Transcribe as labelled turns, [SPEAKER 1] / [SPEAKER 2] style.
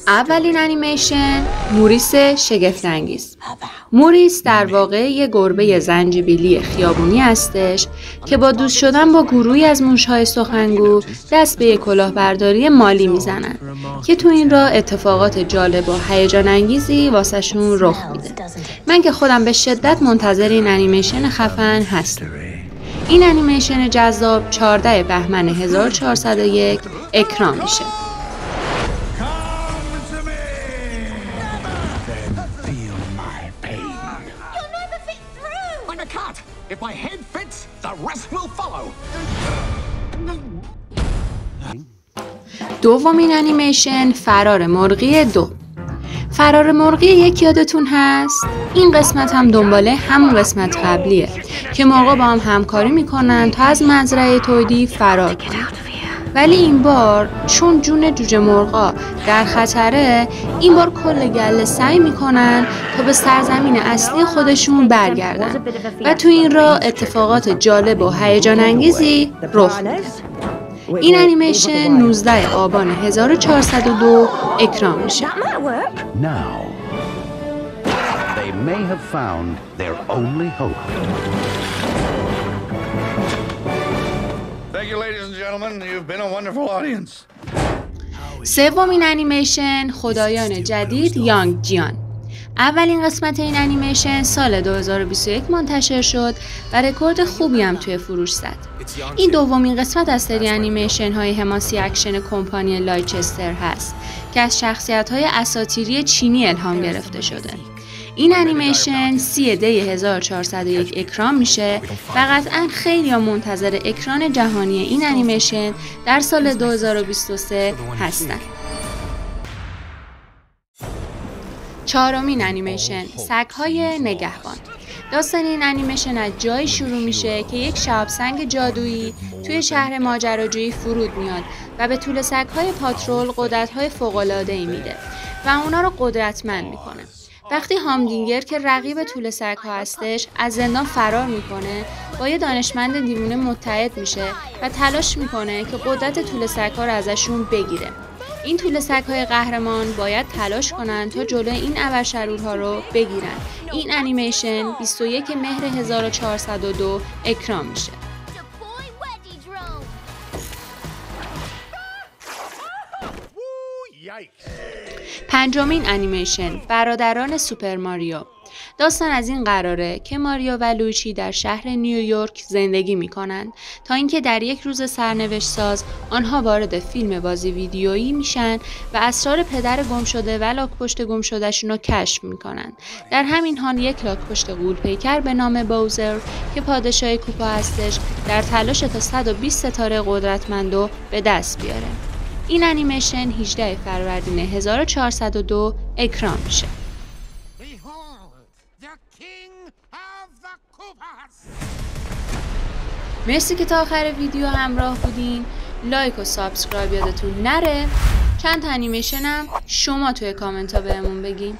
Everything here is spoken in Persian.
[SPEAKER 1] اولین انیمیشن موریس شگفت‌انگیز. موریس در واقع یک گربه زنجبیلی خیابونی هستش که با دوست شدن با گروهی از موش‌های سخنگو دست به یک کلاهبرداری مالی میزنن که تو این راه اتفاقات جالب و هیجان انگیزی واسه شون رخ میده. من که خودم به شدت منتظر این انیمیشن خفن هستم. این انیمیشن جذاب 14 بهمن 1401 اکران میشه.
[SPEAKER 2] If my head fits, the rest will follow.
[SPEAKER 1] دومین انیمیشن فرار مرغی 2. فرار مرغی 1 یادتون هست؟ این قسمت هم دنباله همون قسمت قبلیه که مرغا با هم همکاری میکنن تا از مزرعه تولیدی فرار کنن. ولی این بار چون جون جوجه مرغا در خطره، این بار کل گله سعی میکنن تا به سرزمین اصلی خودشون برگردن و تو این راه اتفاقات جالب و هیجان انگیزی رخ میده. این انیمیشن 19 آبان 1402 اکران میشه.
[SPEAKER 2] Thank you, ladies and gentlemen. You've been a wonderful audience.
[SPEAKER 1] سومین انیمیشن خدایان جدید یانگ جیان. اولین قسمت این انیمیشن سال 2021 منتشر شد و رکورد خوبی هم توی فروش زد. این دومین قسمت از سری انیمیشن های حماسی اکشن کمپانی لایچستر هست که از شخصیت های اساطیری چینی الهام گرفته شده. این انیمیشن 30 دی 1401 اکران میشه و قطعا خیلی منتظر اکران جهانی این انیمیشن در سال 2023 هستن. چهارمین انیمیشن سگ‌های نگهبان. داستان این انیمیشن از جایی شروع میشه که یک شهاب سنگ جادویی توی شهر ماجراجویی فرود میاد و به طول سگ‌های پاترول قدرت‌های فوق‌العاده‌ای میده و اونا رو قدرتمند میکنه. وقتی هامدینگر که رقیب طول سگ‌ها هستش از زندان فرار میکنه، با یه دانشمند دیوونه متحد میشه و تلاش میکنه که قدرت طول سگ‌ها رو ازشون بگیره. این طول سگ‌های قهرمان باید تلاش کنن تا جلوی این ابرشرورها رو بگیرن. این انیمیشن 21 مهر 1402 اکران میشه. پنجمین انیمیشن برادران سوپر ماریو. داستان از این قراره که ماریو و لویچی در شهر نیویورک زندگی میکنن تا اینکه در یک روز سرنوشت ساز آنها وارد فیلم بازی ویدیویی میشن و اسرار پدر گم شده و لاک‌پشت گم شدهشون رو کشف میکنن. در همین حال یک لاک‌پشت غول‌پیکر به نام باوزر که پادشاه کوپا هستش در تلاش تا 120 ستاره قدرتمندو به دست بیاره. این انیمیشن 18 فروردین 1402 اکران میشه. مرسی که تا آخر ویدیو همراه بودین. لایک و سابسکرایب یادتون نره. چند تا انیمیشن هم شما توی کامنت ها بهمون بگین.